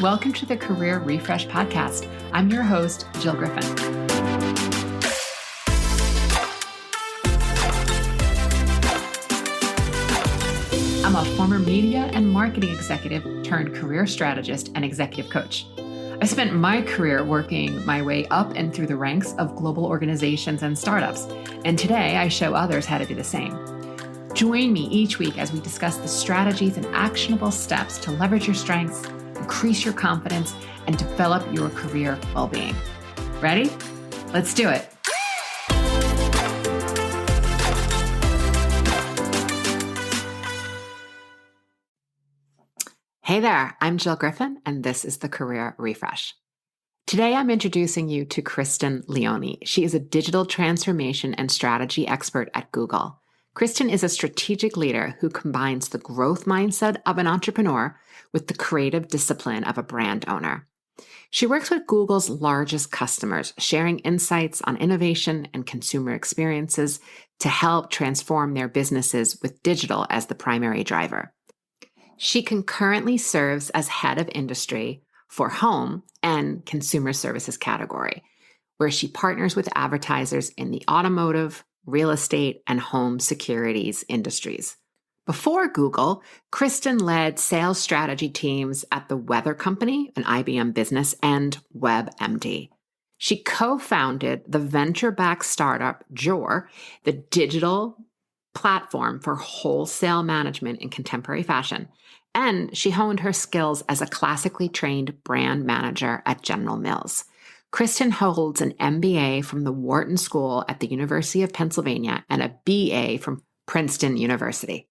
Welcome to the Career Refresh Podcast. I'm your host, Jill Griffin. I'm a former media and marketing executive turned career strategist and executive coach. I spent my career working my way up and through the ranks of global organizations and startups, and today I show others how to do the same. Join me each week as we discuss the strategies and actionable steps to leverage your strengths, increase your confidence, and develop your career well-being. Ready? Let's do it. Hey there, I'm Jill Griffin, and this is the Career Refresh. Today, I'm introducing you to Kristen Leone. She is a digital transformation and strategy expert at Google. Kristen is a strategic leader who combines the growth mindset of an entrepreneur with the creative discipline of a brand owner. She works with Google's largest customers, sharing insights on innovation and consumer experiences to help transform their businesses with digital as the primary driver. She concurrently serves as head of industry for home and consumer services category, where she partners with advertisers in the automotive, real estate, and home securities industries. Before Google, Kristen led sales strategy teams at the Weather Company, an IBM Business and WebMD. She co-founded the venture-backed startup Joor, the digital platform for wholesale management in contemporary fashion, and she honed her skills as a classically trained brand manager at General Mills. Kristen holds an MBA from the Wharton School at the University of Pennsylvania and a BA from Princeton University.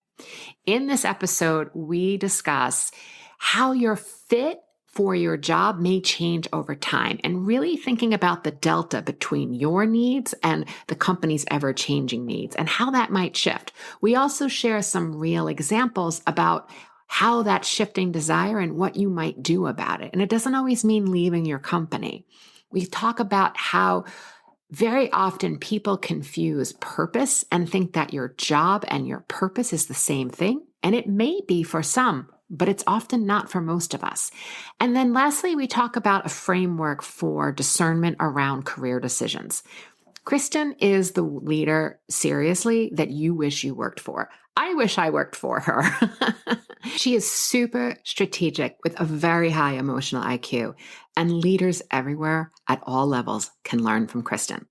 In this episode, we discuss how your fit for your job may change over time and really thinking about the delta between your needs and the company's ever-changing needs and how that might shift. We also share some real examples about how that shifting desire and what you might do about it. And it doesn't always mean leaving your company. We talk about how very often people confuse purpose and think that your job and your purpose is the same thing. And it may be for some, but it's often not for most of us. And then lastly, we talk about a framework for discernment around career decisions. Kristen is the leader, seriously, that you wish you worked for. I wish I worked for her. She is super strategic with a very high emotional IQ, and leaders everywhere at all levels can learn from Kristen.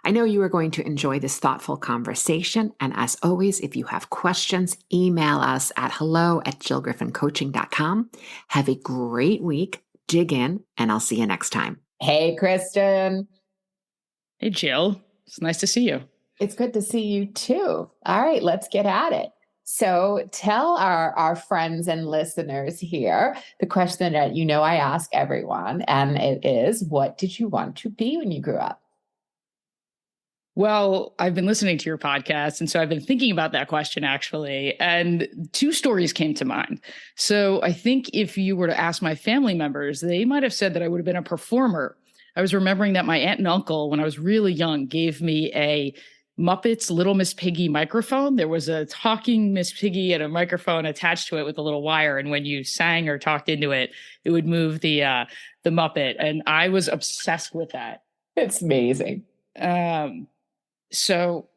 I know you are going to enjoy this thoughtful conversation, and as always, if you have questions, email us at hello@jillgriffincoaching.com. Have a great week, dig in, and I'll see you next time. Hey, Kristen. Hey, Jill. It's nice to see you. It's good to see you too. All right, let's get at it. So tell our friends and listeners here the question that I ask everyone, and it is, what did you want to be when you grew up? Well, I've been listening to your podcast, and so I've been thinking about that question, actually, and two stories came to mind. So I think if you were to ask my family members, they might have said that I would have been a performer. I was remembering that my aunt and uncle, when I was really young, gave me a Muppets Little Miss Piggy microphone. There was a talking Miss Piggy and a microphone attached to it with a little wire. And when you sang or talked into it, it would move the Muppet. And I was obsessed with that. It's amazing. So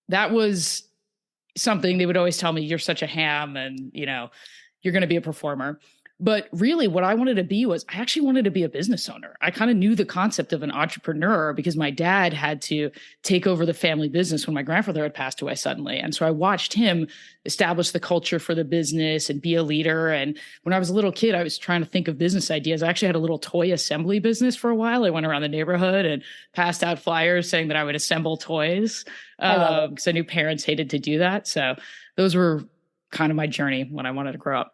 that was something they would always tell me, you're such a ham and, you're going to be a performer. But really what I wanted to be was I actually wanted to be a business owner. I kind of knew the concept of an entrepreneur because my dad had to take over the family business when my grandfather had passed away suddenly. And so I watched him establish the culture for the business and be a leader. And when I was a little kid, I was trying to think of business ideas. I actually had a little toy assembly business for a while. I went around the neighborhood and passed out flyers saying that I would assemble toys because I knew parents hated to do that. So those were kind of my journey when I wanted to grow up.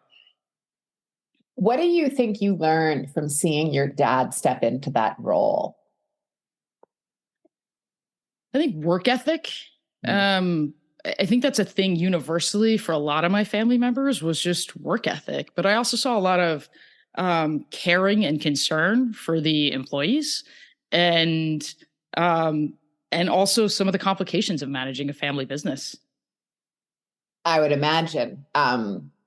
What do you think you learned from seeing your dad step into that role? I think work ethic. I think that's a thing universally for a lot of my family members was just work ethic. But I also saw a lot of caring and concern for the employees and also some of the complications of managing a family business. I would imagine.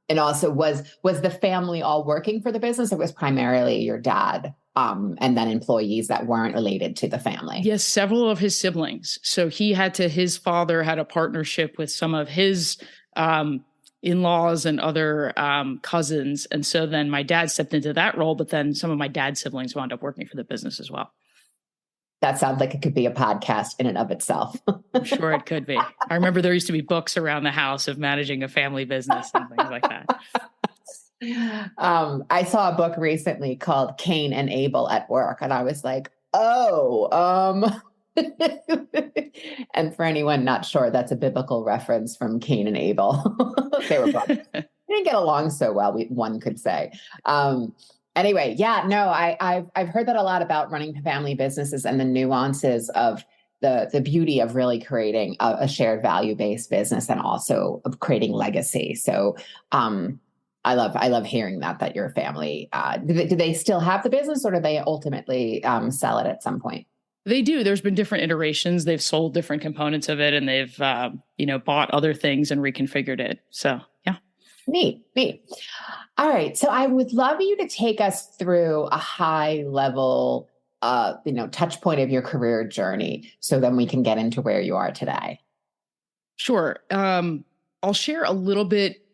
And And also, was the family all working for the business, or was primarily your dad, and then employees that weren't related to the family? Yes, several of his siblings. So his father had a partnership with some of his in-laws and other cousins. And so then my dad stepped into that role, but then some of my dad's siblings wound up working for the business as well. That sounds like it could be a podcast in and of itself. I'm sure it could be. I remember there used to be books around the house of managing a family business and things like that. I saw a book recently called Cain and Abel at Work, and I was like, oh, and for anyone not sure, that's a biblical reference from Cain and Abel. They were brothers. They didn't get along so well, one could say. Anyway, yeah, no, I've heard that a lot about running family businesses and the nuances of the beauty of really creating a shared value-based business and also of creating legacy. So I love hearing that your family, do they still have the business, or do they ultimately sell it at some point? They do. There's been different iterations. They've sold different components of it, and they've bought other things and reconfigured it. So yeah. Neat. All right. So I would love you to take us through a high level, touch point of your career journey, so then we can get into where you are today. Sure. I'll share a little bit.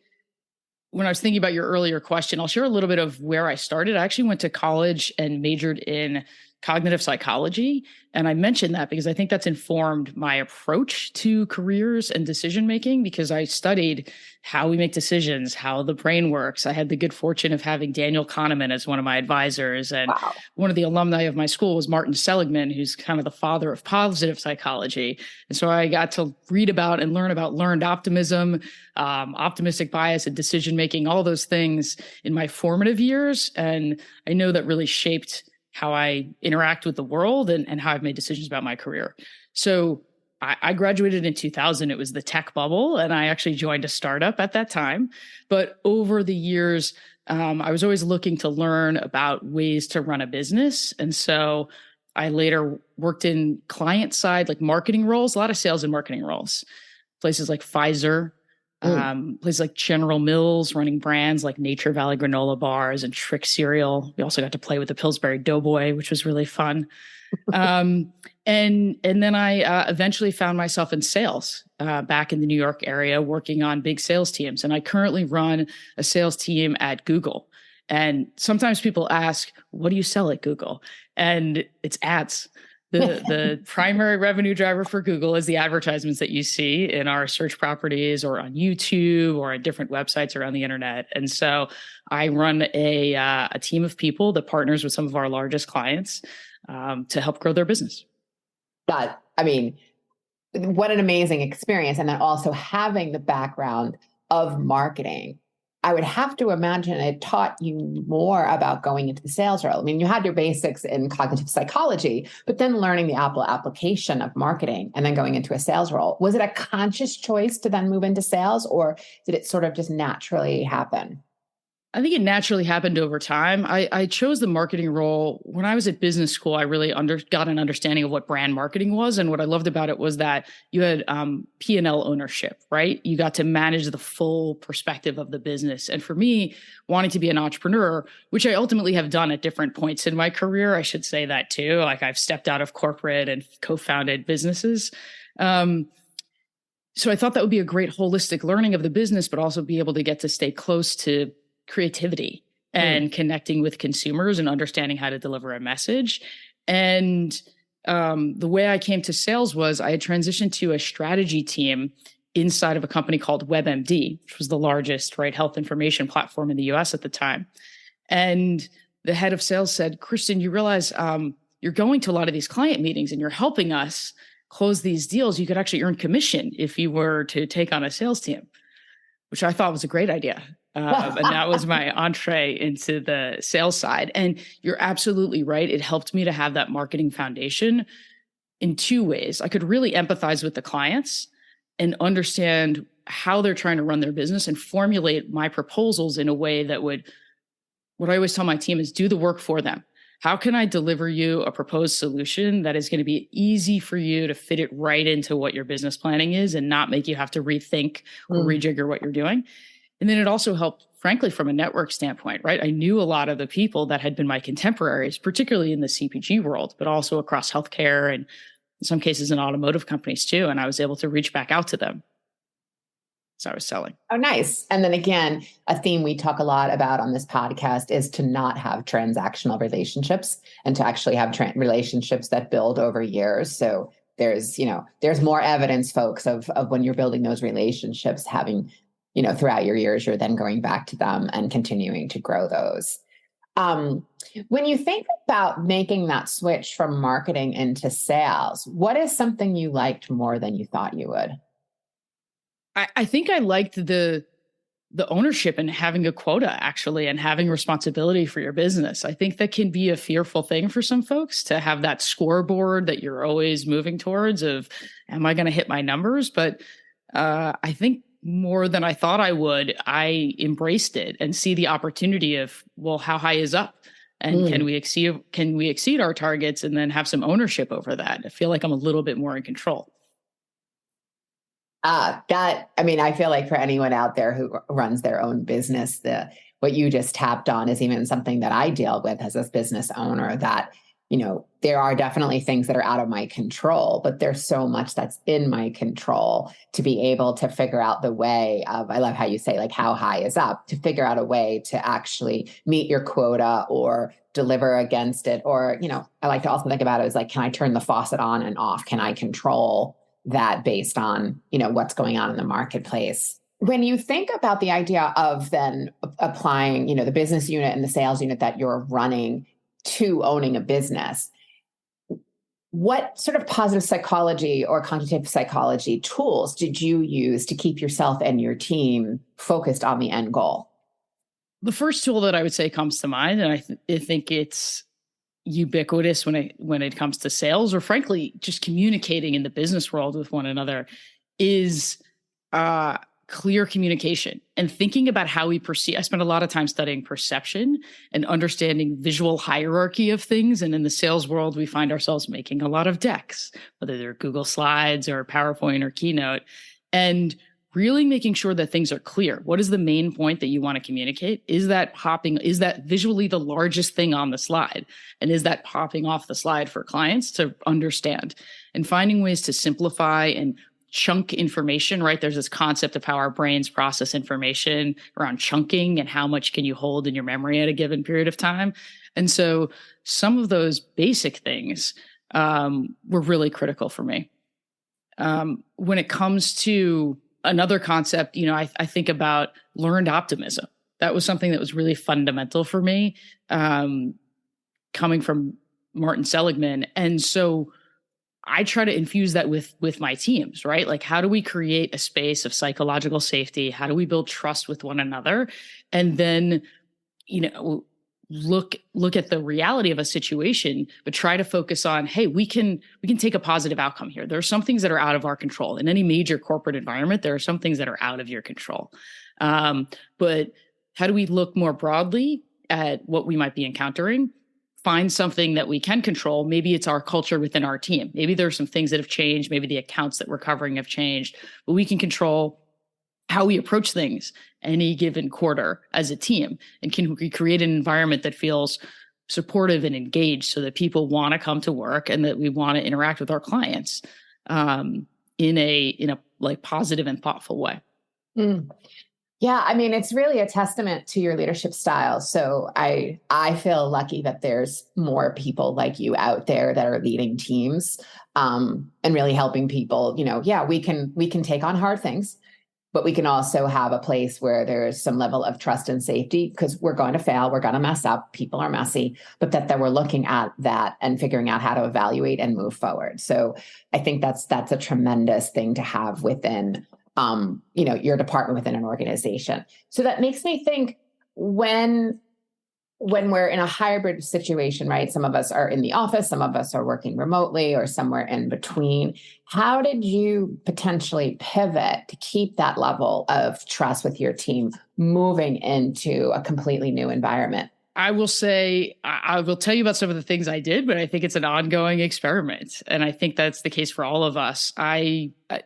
When I was thinking about your earlier question, I'll share a little bit of where I started. I actually went to college and majored in cognitive psychology. And I mentioned that because I think that's informed my approach to careers and decision-making, because I studied how we make decisions, how the brain works. I had the good fortune of having Daniel Kahneman as one of my advisors. And Wow. One of the alumni of my school was Martin Seligman, who's kind of the father of positive psychology. And so I got to read about and learn about learned optimism, optimistic bias and decision-making, all those things in my formative years. And I know that really shaped how I interact with the world and how I've made decisions about my career. So I graduated in 2000. It was the tech bubble, and I actually joined a startup at that time. But over the years, I was always looking to learn about ways to run a business. And so I later worked in client side, like marketing roles, a lot of sales and marketing roles, places like Pfizer, places like General Mills, running brands like Nature Valley granola bars and Trick cereal. We also got to play with the Pillsbury Doughboy, which was really fun. And then I eventually found myself in sales back in the New York area, working on big sales teams. And I currently run a sales team at Google. And sometimes people ask, what do you sell at Google? And it's ads. The primary revenue driver for Google is the advertisements that you see in our search properties or on YouTube or on different websites around the internet. And so I run a team of people that partners with some of our largest clients to help grow their business. What an amazing experience. And then also having the background of marketing, I would have to imagine it taught you more about going into the sales role. I mean, you had your basics in cognitive psychology, but then learning the application of marketing and then going into a sales role. Was it a conscious choice to then move into sales, or did it sort of just naturally happen? I think it naturally happened over time. I chose the marketing role when I was at business school. I really got an understanding of what brand marketing was. And what I loved about it was that you had P&L ownership, right? You got to manage the full perspective of the business. And for me, wanting to be an entrepreneur, which I ultimately have done at different points in my career, I should say that too. Like I've stepped out of corporate and co-founded businesses. So I thought that would be a great holistic learning of the business, but also be able to get to stay close to creativity and connecting with consumers and understanding how to deliver a message. And the way I came to sales was I had transitioned to a strategy team inside of a company called WebMD, which was the largest health information platform in the US at the time. And the head of sales said, Kristen, you realize you're going to a lot of these client meetings and you're helping us close these deals. You could actually earn commission if you were to take on a sales team, which I thought was a great idea. And that was my entree into the sales side. And you're absolutely right. It helped me to have that marketing foundation in two ways. I could really empathize with the clients and understand how they're trying to run their business and formulate my proposals in a way that would, what I always tell my team is do the work for them. How can I deliver you a proposed solution that is going to be easy for you to fit it right into what your business planning is and not make you have to rethink or rejigger what you're doing? And then it also helped, frankly, from a network standpoint, right? I knew a lot of the people that had been my contemporaries, particularly in the CPG world, but also across healthcare and in some cases in automotive companies too. And I was able to reach back out to them as I was selling. Oh, nice. And then again, a theme we talk a lot about on this podcast is to not have transactional relationships and to actually have relationships that build over years. So there's more evidence, folks, of when you're building those relationships, having, throughout your years, you're then going back to them and continuing to grow those. When you think about making that switch from marketing into sales, what is something you liked more than you thought you would? I think I liked the ownership and having a quota, actually, and having responsibility for your business. I think that can be a fearful thing for some folks, to have that scoreboard that you're always moving towards of, am I going to hit my numbers? But I think more than I thought I would, I embraced it and see the opportunity of, well, how high is up? And can we exceed our targets, and then have some ownership over that? I feel like I'm a little bit more in control. I feel like for anyone out there who runs their own business, what you just tapped on is even something that I deal with as a business owner, that, there are definitely things that are out of my control, but there's so much that's in my control to be able to figure out the way of, I love how you say, like, how high is up, to figure out a way to actually meet your quota or deliver against it. Or, I like to also think about it as like, can I turn the faucet on and off? Can I control that based on, what's going on in the marketplace? When you think about the idea of then applying, the business unit and the sales unit that you're running to owning a business, what sort of positive psychology or cognitive psychology tools did you use to keep yourself and your team focused on the end goal? The first tool that I would say comes to mind, and I think it's ubiquitous when it comes to sales, or frankly, just communicating in the business world with one another, is clear communication and thinking about how we perceive. I spent a lot of time studying perception and understanding visual hierarchy of things. And in the sales world, we find ourselves making a lot of decks, whether they're Google Slides or PowerPoint or Keynote, and really making sure that things are clear. What is the main point that you want to communicate? Is that visually the largest thing on the slide? And is that popping off the slide for clients to understand? And finding ways to simplify and chunk information, right? There's this concept of how our brains process information around chunking and how much can you hold in your memory at a given period of time. And so some of those basic things were really critical for me. When it comes to another concept, I think about learned optimism. That was something that was really fundamental for me, coming from Martin Seligman. And so I try to infuse that with my teams, right? Like, how do we create a space of psychological safety? How do we build trust with one another? And then, look at the reality of a situation, but try to focus on, hey, we can take a positive outcome here. There are some things that are out of our control. In any major corporate environment, there are some things that are out of your control. But how do we look more broadly at what we might be encountering? Find something that we can control. Maybe it's our culture within our team. Maybe there are some things that have changed. Maybe the accounts that we're covering have changed, but we can control how we approach things any given quarter as a team. And can we create an environment that feels supportive and engaged so that people want to come to work and that we want to interact with our clients in a like positive and thoughtful way? Yeah, it's really a testament to your leadership style. So I feel lucky that there's more people like you out there that are leading teams and really helping people. We can take on hard things, but we can also have a place where there's some level of trust and safety, because we're going to fail, we're going to mess up, people are messy, but that we're looking at that and figuring out how to evaluate and move forward. So I think that's a tremendous thing to have within your department within an organization. So that makes me think, when we're in a hybrid situation, right? Some of us are in the office, some of us are working remotely or somewhere in between. How did you potentially pivot to keep that level of trust with your team moving into a completely new environment? I will say, I will tell you about some of the things I did, but I think it's an ongoing experiment. And I think that's the case for all of us.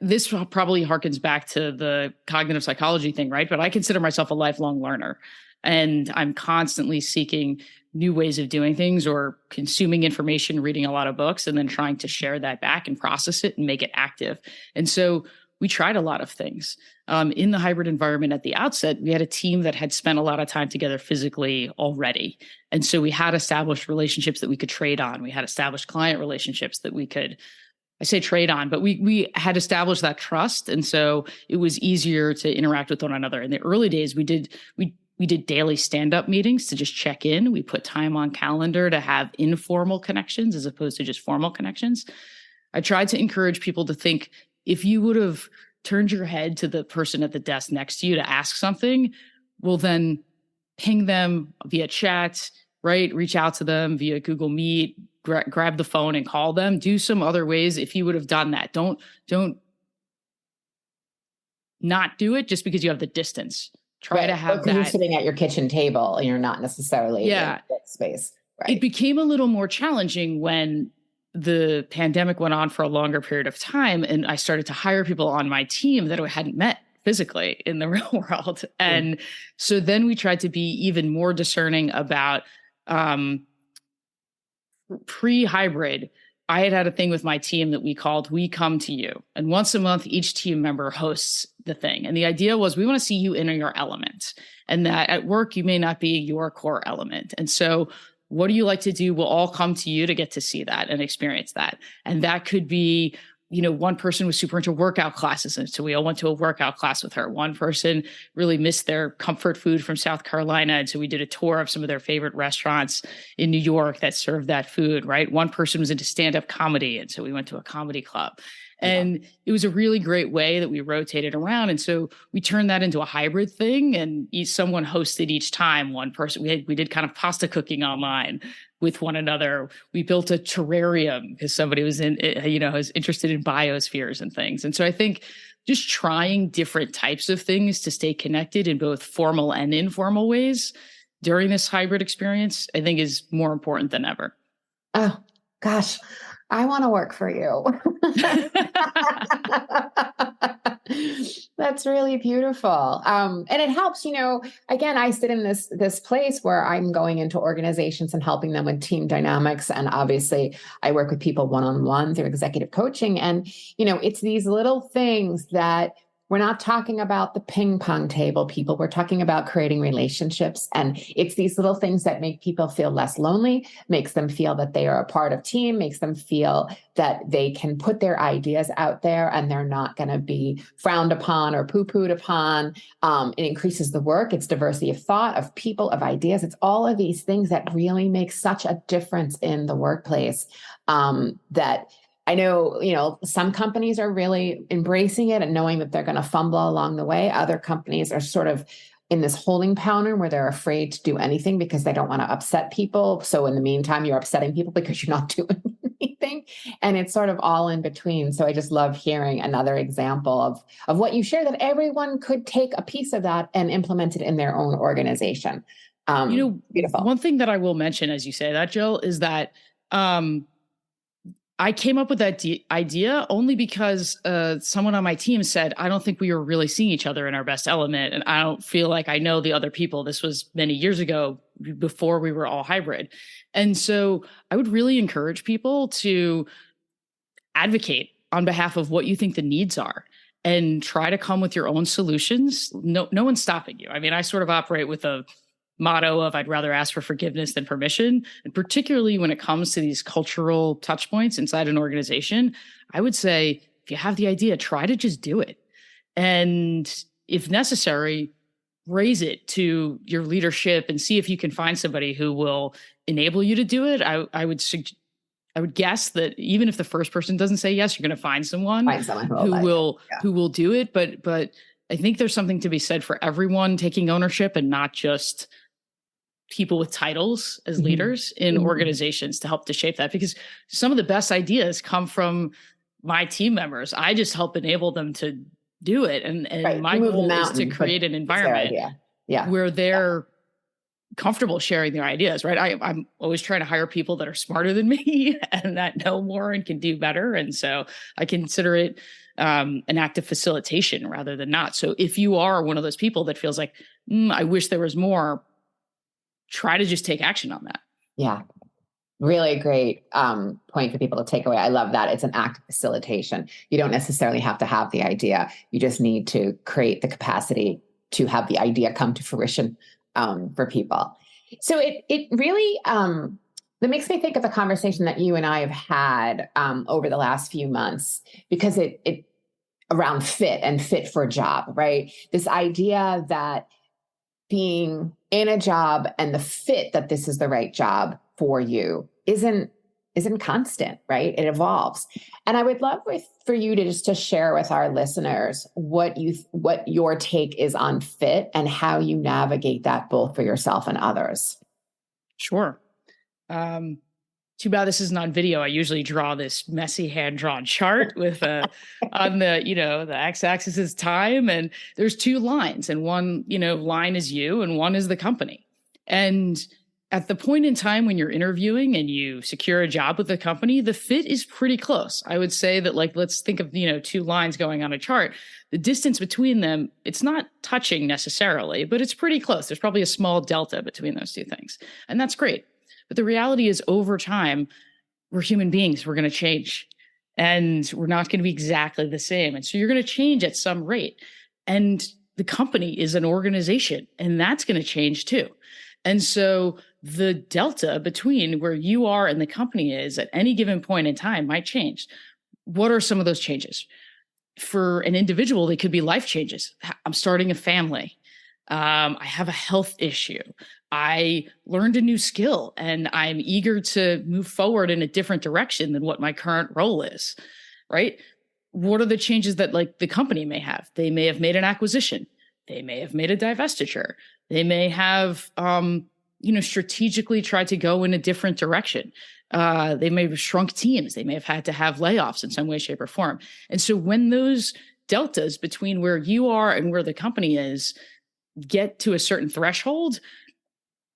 This probably harkens back to the cognitive psychology thing, right? But I consider myself a lifelong learner, and I'm constantly seeking new ways of doing things or consuming information, reading a lot of books, and then trying to share that back and process it and make it active. And so we tried a lot of things. In the hybrid environment at the outset, we had a team that had spent a lot of time together physically already. And so we had established relationships that we could trade on. We had established client relationships that we could, I say trade on, but we had established that trust. And so it was easier to interact with one another. In the early days, we did daily stand-up meetings to just check in. We put time on calendar to have informal connections as opposed to just formal connections. I tried to encourage people to think, if you would have turned your head to the person at the desk next to you to ask something, well, then ping them via chat, right? Reach out to them via Google Meet, grab the phone and call them. Do some other ways if you would have done that. Don't not do it just because you have the distance. Try to have that. You're sitting at your kitchen table and you're not necessarily in that space. Right. It became a little more challenging when the pandemic went on for a longer period of time, and I started to hire people on my team that I hadn't met physically in the real world. And so then we tried to be even more discerning about pre-hybrid. I had a thing with my team that we called We Come to You. And once a month, each team member hosts the thing. And the idea was we want to see you in your element, and that at work, you may not be your core element. And so what do you like to do? We'll all come to you to get to see that and experience that. And that could be, one person was super into workout classes. And so we all went to a workout class with her. One person really missed their comfort food from South Carolina. And so we did a tour of some of their favorite restaurants in New York that served that food, right? One person was into stand-up comedy. And so we went to a comedy club. And it was a really great way that we rotated around. And so we turned that into a hybrid thing, and someone hosted each time. One person, we did kind of pasta cooking online with one another. We built a terrarium because somebody was was interested in biospheres and things. And so I think just trying different types of things to stay connected in both formal and informal ways during this hybrid experience, I think is more important than ever. Oh, gosh. I want to work for you. That's really beautiful. And it helps, again, I sit in this place where I'm going into organizations and helping them with team dynamics. And obviously I work with people one-on-one through executive coaching. And, it's these little things that we're not talking about the ping pong table, people. We're talking about creating relationships. And it's these little things that make people feel less lonely, makes them feel that they are a part of team, makes them feel that they can put their ideas out there and they're not going to be frowned upon or poo-pooed upon. It increases the work. It's diversity of thought, of people, of ideas. It's all of these things that really make such a difference in the workplace that I know, some companies are really embracing it and knowing that they're going to fumble along the way. Other companies are sort of in this holding pattern where they're afraid to do anything because they don't want to upset people. So in the meantime, you're upsetting people because you're not doing anything. And it's sort of all in between. So I just love hearing another example of what you share, that everyone could take a piece of that and implement it in their own organization. Beautiful. One thing that I will mention, as you say that, Jill, is that I came up with that idea only because someone on my team said, I don't think we were really seeing each other in our best element. And I don't feel like I know the other people. This was many years ago, before we were all hybrid. And so I would really encourage people to advocate on behalf of what you think the needs are and try to come with your own solutions. No one's stopping you. I mean, I sort of operate with a motto of I'd rather ask for forgiveness than permission. And particularly when it comes to these cultural touch points inside an organization, I would say, if you have the idea, try to just do it. And if necessary, raise it to your leadership and see if you can find somebody who will enable you to do it. I would guess that even if the first person doesn't say yes, you're going to find someone who will do it. But I think there's something to be said for everyone taking ownership and not just people with titles as leaders in organizations to help to shape that, because some of the best ideas come from my team members. I just help enable them to do it. And my goal is to create an environment where they're comfortable sharing their ideas, right? I'm always trying to hire people that are smarter than me and that know more and can do better. And so I consider it an act of facilitation rather than not. So if you are one of those people that feels like, I wish there was more, try to just take action on that. Yeah. Really great point for people to take away. I love that. It's an act of facilitation. You don't necessarily have to have the idea. You just need to create the capacity to have the idea come to fruition for people. So it really, that makes me think of the conversation that you and I have had over the last few months, because it around fit and fit for a job, right? This idea that being in a job and the fit that this is the right job for you isn't constant, right? It evolves. And I would love for you to share with our listeners what your take is on fit and how you navigate that both for yourself and others. Sure. Too bad this isn't on video. I usually draw this messy hand-drawn chart with on the, the x-axis is time, and there's two lines, and one, line is you and one is the company. And at the point in time when you're interviewing and you secure a job with the company, the fit is pretty close. I would say that, like, let's think of, two lines going on a chart. The distance between them, it's not touching necessarily, but it's pretty close. There's probably a small delta between those two things. And that's great. But the reality is, over time, we're human beings. We're going to change, and we're not going to be exactly the same. And so you're going to change at some rate. And the company is an organization, and that's going to change too. And so the delta between where you are and the company is at any given point in time might change. What are some of those changes? For an individual, they could be life changes. I'm starting a family. I have a health issue. I learned a new skill, and I'm eager to move forward in a different direction than what my current role is, right? What are the changes that, like, the company may have? They may have made an acquisition. They may have made a divestiture. They may have, strategically tried to go in a different direction. They may have shrunk teams. They may have had to have layoffs in some way, shape, or form. And so when those deltas between where you are and where the company is get to a certain threshold,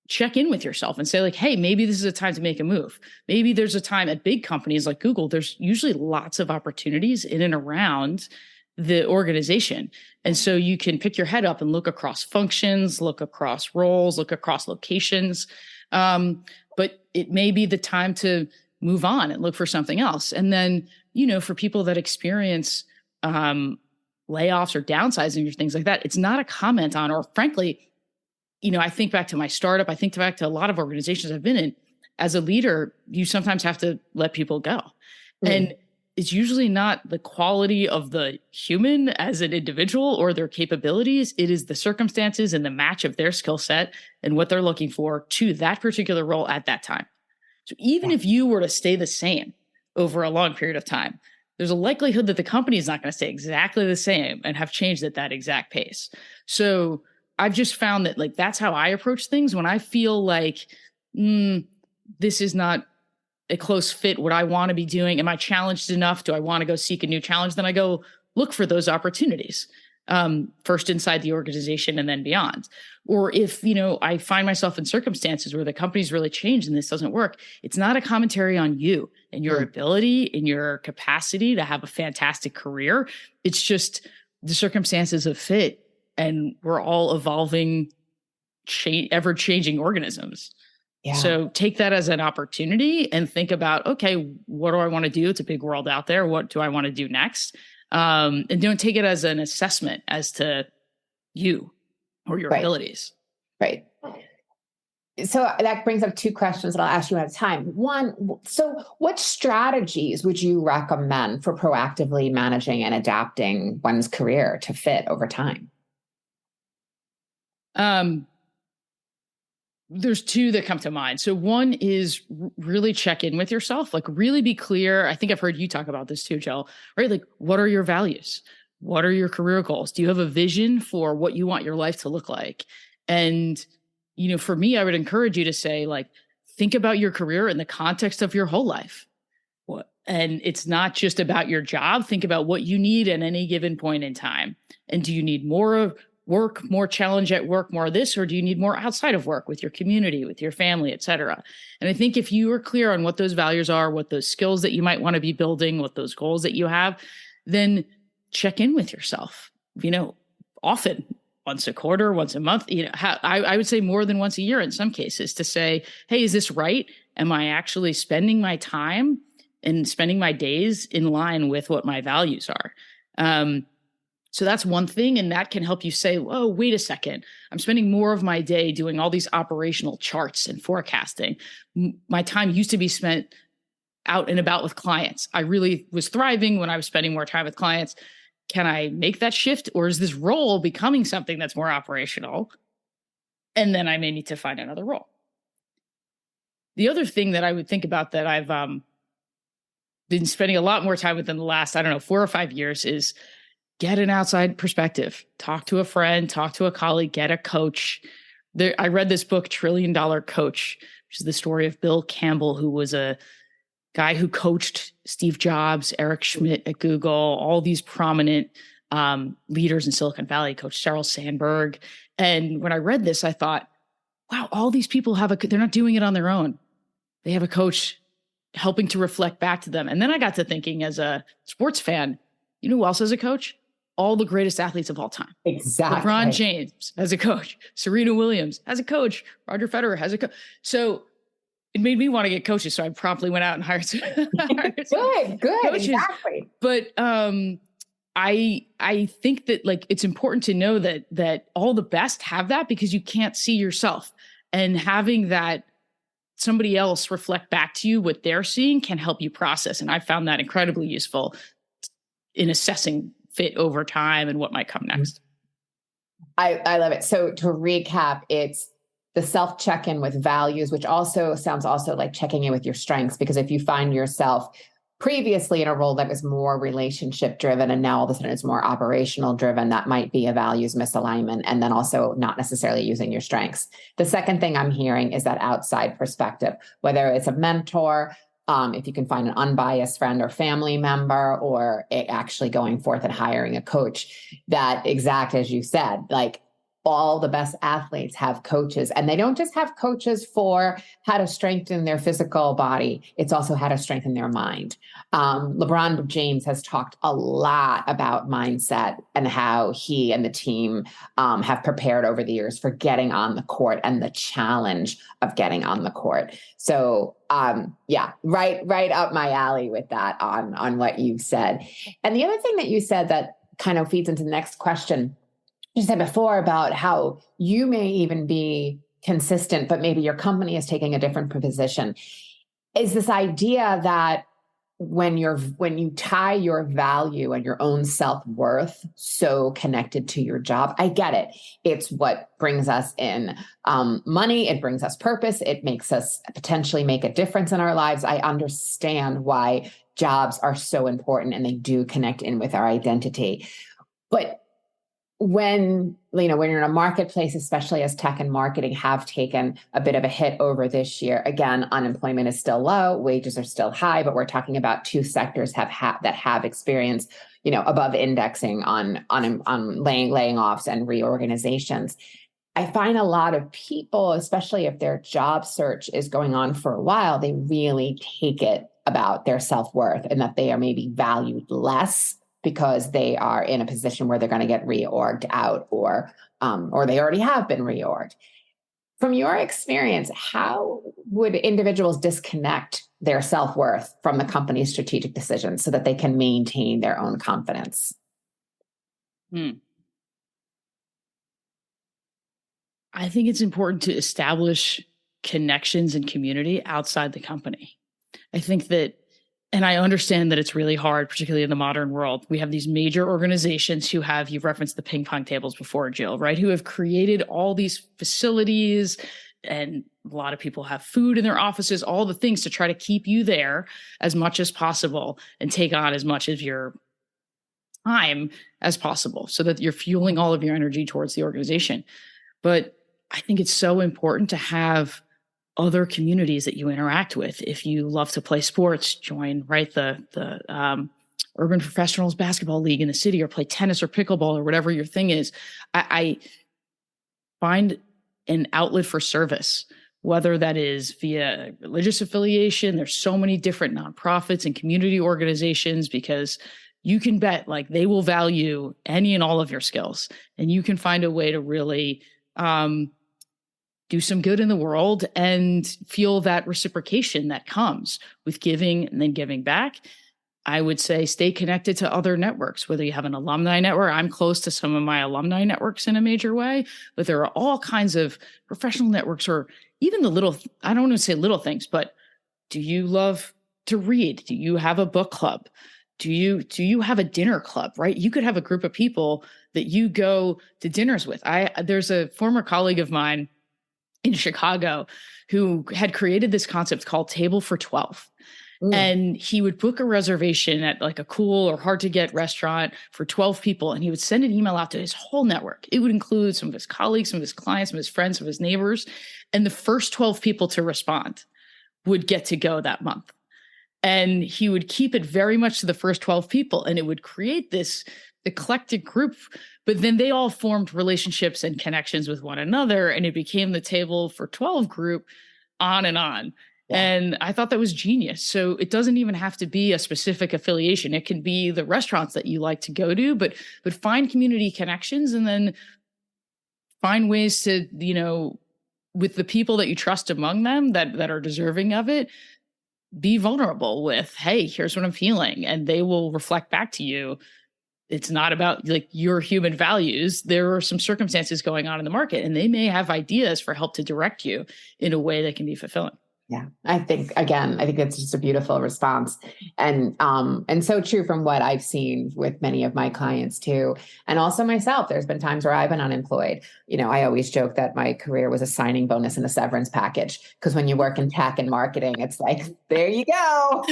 check in with yourself and say, like, hey, maybe this is a time to make a move. Maybe there's a time at big companies like Google, there's usually lots of opportunities in and around the organization. And so you can pick your head up and look across functions, look across roles, look across locations. But it may be the time to move on and look for something else. And then, for people that experience layoffs or downsizing or things like that, it's not a comment on, or frankly, I think back to my startup, I think back to a lot of organizations I've been in. As a leader, you sometimes have to let people go. And it's usually not the quality of the human as an individual or their capabilities. It is the circumstances and the match of their skill set and what they're looking for to that particular role at that time. So even if you were to stay the same over a long period of time, there's a likelihood that the company is not going to stay exactly the same and have changed at that exact pace. So I've just found that, like, that's how I approach things. When I feel like, this is not a close fit, what I want to be doing, am I challenged enough? Do I want to go seek a new challenge? Then I go look for those opportunities, first inside the organization and then beyond. Or if, I find myself in circumstances where the company's really changed and this doesn't work, it's not a commentary on you and your ability and your capacity to have a fantastic career. It's just the circumstances of fit. And we're all evolving, ever-changing organisms. Yeah. So take that as an opportunity and think about, okay, what do I want to do? It's a big world out there. What do I want to do next? And don't take it as an assessment as to you or your abilities. Right. So that brings up two questions that I'll ask you at a time. One, so what strategies would you recommend for proactively managing and adapting one's career to fit over time? There's two that come to mind. So one is really check in with yourself, like really be clear. I think I've heard you talk about this too, Jill, right? Like, what are your values? What are your career goals? Do you have a vision for what you want your life to look like? And, for me, I would encourage you to say, like, think about your career in the context of your whole life. And it's not just about your job. Think about what you need at any given point in time. And do you need more work, more challenge at work, more of this, or do you need more outside of work with your community, with your family, et cetera? And I think if you are clear on what those values are, what those skills that you might want to be building, what those goals that you have, then check in with yourself, often, once a quarter, once a month, I would say more than once a year in some cases, to say, hey, is this right? Am I actually spending my time and spending my days in line with what my values are? So that's one thing. And that can help you say, oh, wait a second. I'm spending more of my day doing all these operational charts and forecasting. My time used to be spent out and about with clients. I really was thriving when I was spending more time with clients. Can I make that shift, or is this role becoming something that's more operational? And then I may need to find another role. The other thing that I would think about that I've been spending a lot more time with in the last, 4 or 5 years is get an outside perspective. Talk to a friend, talk to a colleague, get a coach. I read this book, $1 Trillion Coach, which is the story of Bill Campbell, who was a guy who coached Steve Jobs, Eric Schmidt at Google, all these prominent leaders in Silicon Valley, Coach Sheryl Sandberg. And when I read this, I thought, wow, all these people they're not doing it on their own. They have a coach helping to reflect back to them. And then I got to thinking, as a sports fan, you know who else has a coach? All the greatest athletes of all time. Exactly. LeBron James has a coach. Serena Williams has a coach. Roger Federer has a coach. So it made me want to get coaches. So I promptly went out and hired some Good, coaches. Exactly. But I think that it's important to know that all the best have that, because you can't see yourself, and having that somebody else reflect back to you what they're seeing can help you process. And I found that incredibly useful in assessing fit over time and what might come next. I love it. So to recap, it's the self check-in with values, which also sounds like checking in with your strengths, because if you find yourself previously in a role that was more relationship driven and now all of a sudden it's more operational driven, that might be a values misalignment, and then also not necessarily using your strengths. The second thing I'm hearing is that outside perspective, whether it's a mentor, if you can find an unbiased friend or family member, or actually going forth and hiring a coach, that exact as you said, all the best athletes have coaches, and they don't just have coaches for how to strengthen their physical body. It's also how to strengthen their mind. LeBron James has talked a lot about mindset and how he and the team have prepared over the years for getting on the court and the challenge of getting on the court. So right up my alley with that on what you said. And the other thing that you said that kind of feeds into the next question, you said before about how you may even be consistent, but maybe your company is taking a different position, is this idea that when you tie your value and your own self-worth so connected to your job, I get it. It's what brings us in money. It brings us purpose. It makes us potentially make a difference in our lives. I understand why jobs are so important, and they do connect in with our identity. But when you're in a marketplace, especially as tech and marketing have taken a bit of a hit over this year, again, unemployment is still low, wages are still high, but we're talking about two sectors that have experienced, above indexing on laying offs and reorganizations. I find a lot of people, especially if their job search is going on for a while, they really take it about their self-worth and that they are maybe valued less because they are in a position where they're going to get reorged out, or they already have been reorged. From your experience, how would individuals disconnect their self-worth from the company's strategic decisions so that they can maintain their own confidence? I think it's important to establish connections and community outside the company. I think that, and I understand that it's really hard, particularly in the modern world. We have these major organizations who have, you've referenced the ping pong tables before, Jill, right? Who have created all these facilities, and a lot of people have food in their offices, all the things to try to keep you there as much as possible and take on as much of your time as possible so that you're fueling all of your energy towards the organization. But I think it's so important to have other communities that you interact with. If you love to play sports, join the urban professionals basketball league in the city, or play tennis or pickleball or whatever your thing is. I find an outlet for service, whether that is via religious affiliation. There's so many different nonprofits and community organizations, because you can bet like they will value any and all of your skills, and you can find a way to really do some good in the world and feel that reciprocation that comes with giving and then giving back. I would say stay connected to other networks, whether you have an alumni network. I'm close to some of my alumni networks in a major way, but there are all kinds of professional networks, or even the little, I don't want to say little things, but do you love to read? Do you have a book club? Do you have a dinner club, right? You could have a group of people that you go to dinners with. There's a former colleague of mine in Chicago who had created this concept called Table for 12. And he would book a reservation at like a cool or hard to get restaurant for 12 people. And he would send an email out to his whole network. It would include some of his colleagues, some of his clients, some of his friends, some of his neighbors. And the first 12 people to respond would get to go that month. And he would keep it very much to the first 12 people. And it would create this eclectic group. But then they all formed relationships and connections with one another. And it became the Table for 12 group, on and on. And I thought that was genius. So it doesn't even have to be a specific affiliation. It can be the restaurants that you like to go to, but find community connections, and then find ways to, with the people that you trust among them that are deserving of it, be vulnerable with, hey, here's what I'm feeling. And they will reflect back to you. It's not about like your human values. There are some circumstances going on in the market, and they may have ideas for help to direct you in a way that can be fulfilling. Yeah, I think it's just a beautiful response, and so true from what I've seen with many of my clients too, and also myself. There's been times where I've been unemployed. I always joke that my career was a signing bonus and a severance package, because when you work in tech and marketing, it's like, there you go.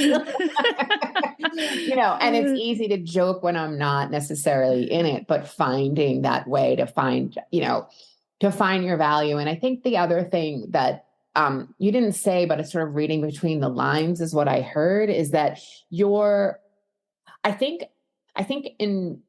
And it's easy to joke when I'm not necessarily in it, but finding that way to find your value. And I think the other thing that you didn't say, but it's sort of reading between the lines is what I heard, is that I think in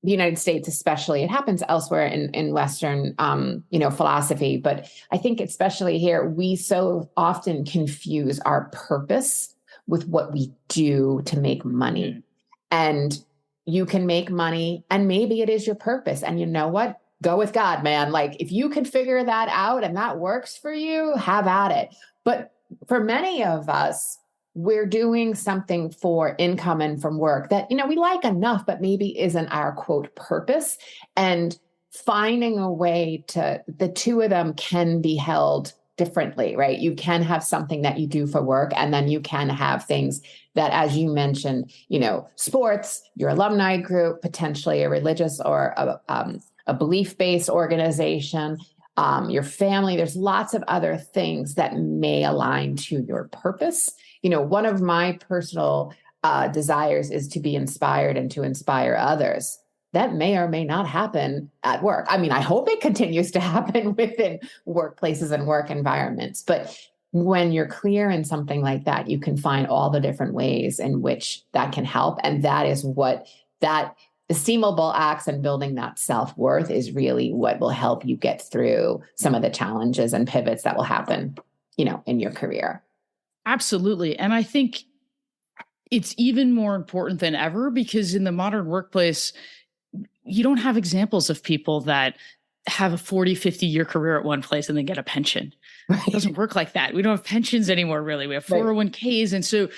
the United States, especially, it happens elsewhere in Western, philosophy, but I think especially here, we so often confuse our purpose with what we do to make money. And you can make money, and maybe it is your purpose. And you know what? Go with God, man. Like, if you can figure that out and that works for you, have at it. But for many of us, we're doing something for income and from work that, we like enough, but maybe isn't our quote purpose. And finding a way to, the two of them can be held differently, right? You can have something that you do for work, and then you can have things that, as you mentioned, sports, your alumni group, potentially a religious or a belief-based organization, your family. There's lots of other things that may align to your purpose. One of my personal desires is to be inspired and to inspire others. That may or may not happen at work. I mean, I hope it continues to happen within workplaces and work environments. But when you're clear in something like that, you can find all the different ways in which that can help. And that is what that esteemable acts and building that self-worth is really what will help you get through some of the challenges and pivots that will happen, in your career. Absolutely. And I think it's even more important than ever, because in the modern workplace, you don't have examples of people that have a 40, 50-year career at one place and then get a pension. Right. It doesn't work like that. We don't have pensions anymore, really. We have 401ks. And so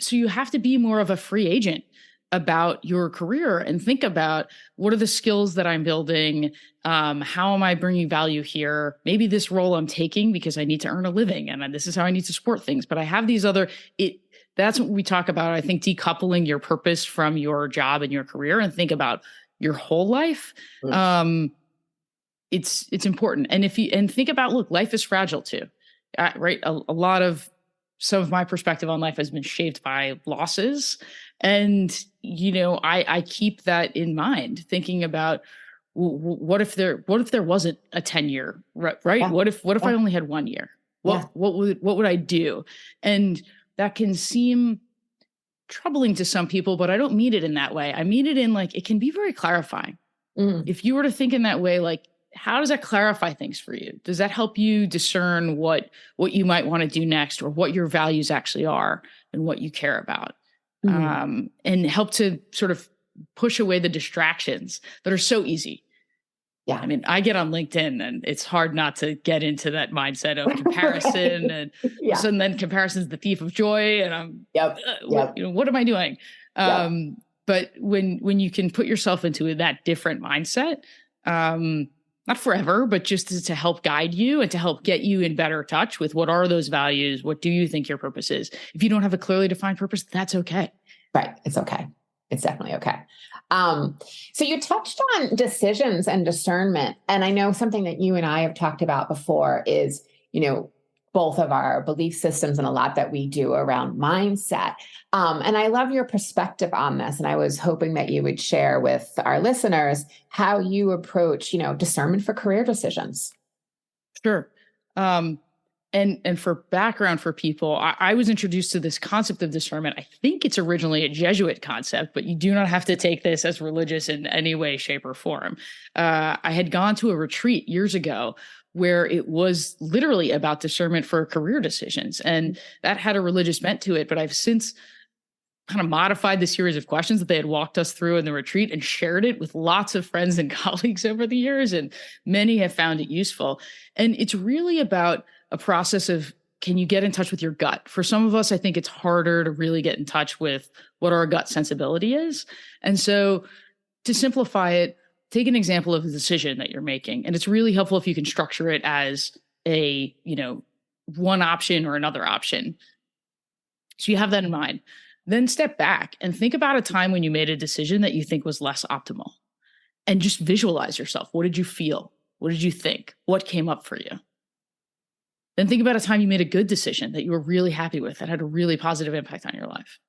you have to be more of a free agent about your career and think about, what are the skills that I'm building? How am I bringing value here? Maybe this role I'm taking because I need to earn a living, and this is how I need to support things. But I have these other, that's what we talk about. I think decoupling your purpose from your job and your career, and think about your whole life. It's important. And think about, look, life is fragile too, right? A lot of some of my perspective on life has been shaped by losses. And, I keep that in mind, thinking about, what if there wasn't a 10-year, right? Yeah. What if I only had 1 year? What would I do? And that can seem troubling to some people, but I don't mean it in that way. I mean it in like, it can be very clarifying. If you were to think in that way, like, how does that clarify things for you? Does that help you discern what you might want to do next, or what your values actually are and what you care about? And help to sort of push away the distractions that are so easy. Yeah. I mean, I get on LinkedIn and it's hard not to get into that mindset of comparison and so then comparison is the thief of joy. And I'm, what am I doing? But when you can put yourself into that different mindset, not forever, but just to help guide you and to help get you in better touch with what are those values? What do you think your purpose is? If you don't have a clearly defined purpose, that's okay. Right. It's okay. It's definitely okay. So you touched on decisions and discernment. And I know something that you and I have talked about before is, both of our belief systems and a lot that we do around mindset. And I love your perspective on this. And I was hoping that you would share with our listeners how you approach, discernment for career decisions. Sure. And for background for people, I was introduced to this concept of discernment. I think it's originally a Jesuit concept, but you do not have to take this as religious in any way, shape, or form. I had gone to a retreat years ago where it was literally about discernment for career decisions. And that had a religious bent to it. But I've since kind of modified the series of questions that they had walked us through in the retreat and shared it with lots of friends and colleagues over the years. And many have found it useful. And it's really about a process of, can you get in touch with your gut? For some of us, I think it's harder to really get in touch with what our gut sensibility is. And so to simplify it, take an example of a decision that you're making. And it's really helpful if you can structure it as a, one option or another option. So you have that in mind. Then step back and think about a time when you made a decision that you think was less optimal. And just visualize yourself. What did you feel? What did you think? What came up for you? Then think about a time you made a good decision that you were really happy with, that had a really positive impact on your life.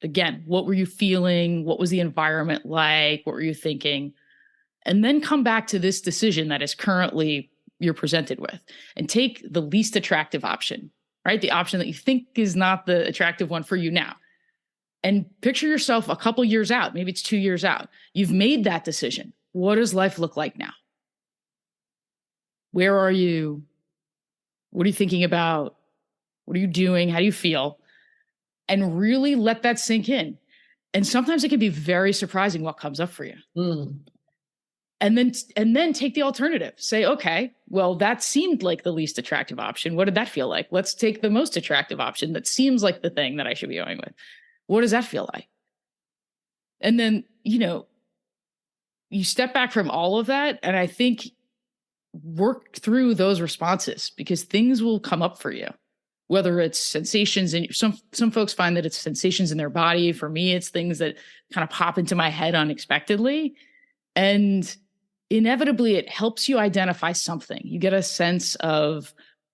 Again, what were you feeling? What was the environment like? What were you thinking? And then come back to this decision that is currently you're presented with and take the least attractive option, right? The option that you think is not the attractive one for you now. And picture yourself a couple years out, maybe it's 2 years out. You've made that decision. What does life look like now? Where are you? What are you thinking about? What are you doing? How do you feel? And really let that sink in. And sometimes it can be very surprising what comes up for you. And then take the alternative. Say, okay, well, that seemed like the least attractive option. What did that feel like? Let's take the most attractive option that seems like the thing that I should be going with. What does that feel like? And then, you step back from all of that. And I think work through those responses, because things will come up for you, whether it's sensations. And some folks find that it's sensations in their body. For me, it's things that kind of pop into my head unexpectedly. And inevitably, it helps you identify something. You get a sense of,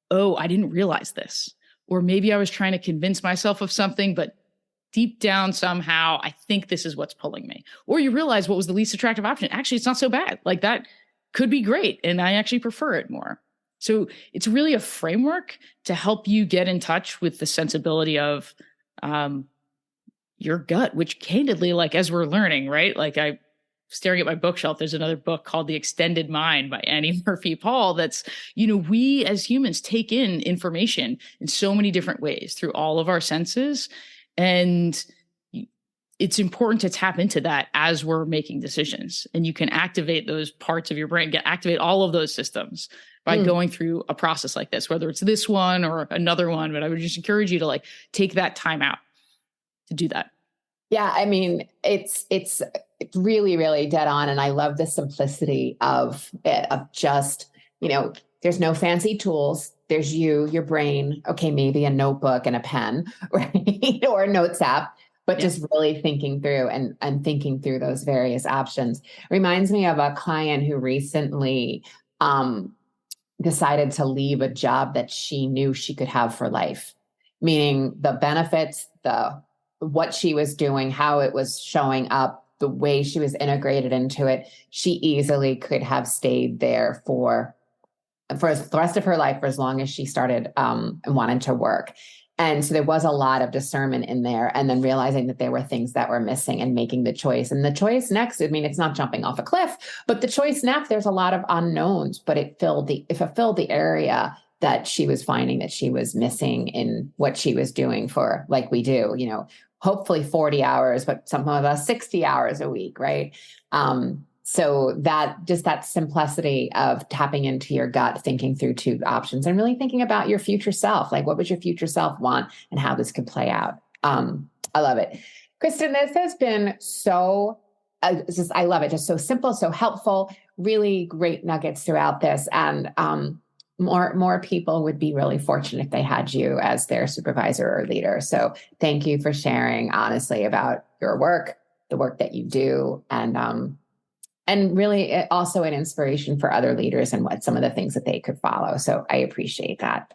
oh, I didn't realize this. Or maybe I was trying to convince myself of something, but deep down somehow, I think this is what's pulling me. Or you realize what was the least attractive option. Actually, it's not so bad. Like that could be great. And I actually prefer it more. So it's really a framework to help you get in touch with the sensibility of your gut, which candidly, like as we're learning, right? Like I staring at my bookshelf, there's another book called The Extended Mind by Annie Murphy Paul. That's, we as humans take in information in so many different ways through all of our senses. And it's important to tap into that as we're making decisions. And you can activate those parts of your brain, activate all of those systems by going through a process like this, whether it's this one or another one. But I would just encourage you to take that time out to do that. Yeah. I mean, it's really, really dead on. And I love the simplicity of it, of just, there's no fancy tools. There's your brain, okay, maybe a notebook and a pen, right? Or a notes app, but just really thinking through and thinking through those various options. Reminds me of a client who recently decided to leave a job that she knew she could have for life, meaning the benefits, what she was doing, how it was showing up, the way she was integrated into it. She easily could have stayed there for the rest of her life, for as long as she started and wanted to work. And so there was a lot of discernment in there, and then realizing that there were things that were missing and making the choice. And the choice next, I mean, it's not jumping off a cliff, but the choice next, there's a lot of unknowns, but it fulfilled the area that she was finding that she was missing in what she was doing for, like we do, hopefully 40 hours, but some of us 60 hours a week, right? So that simplicity of tapping into your gut, thinking through two options, and really thinking about your future self, like what would your future self want and how this could play out. I love it. Kristen, this has been so, I love it. Just so simple, so helpful, really great nuggets throughout this. And more people would be really fortunate if they had you as their supervisor or leader. So thank you for sharing honestly about your work, the work that you do, and really also an inspiration for other leaders and what some of the things that they could follow. So I appreciate that.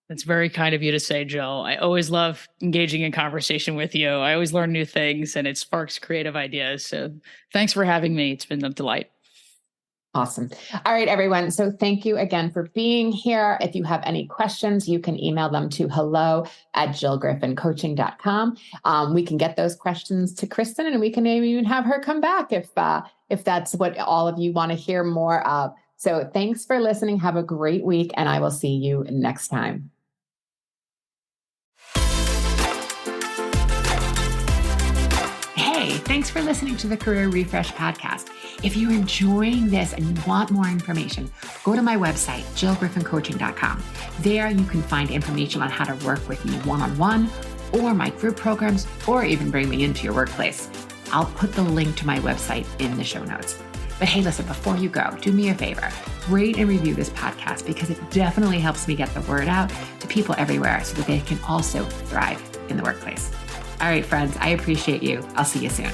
That's very kind of you to say, Jill. I always love engaging in conversation with you. I always learn new things and it sparks creative ideas. So thanks for having me. It's been a delight. Awesome. All right, everyone. So thank you again for being here. If you have any questions, you can email them to hello@jillgriffincoaching.com. We can get those questions to Kristen, and we can maybe even have her come back if that's what all of you want to hear more of. So thanks for listening. Have a great week, and I will see you next time. Hey, thanks for listening to the Career Refresh podcast. If you're enjoying this and you want more information, go to my website, jillgriffincoaching.com. There you can find information on how to work with me one-on-one, or my group programs, or even bring me into your workplace. I'll put the link to my website in the show notes. But hey, listen, before you go, do me a favor, rate and review this podcast, because it definitely helps me get the word out to people everywhere so that they can also thrive in the workplace. All right, friends, I appreciate you. I'll see you soon.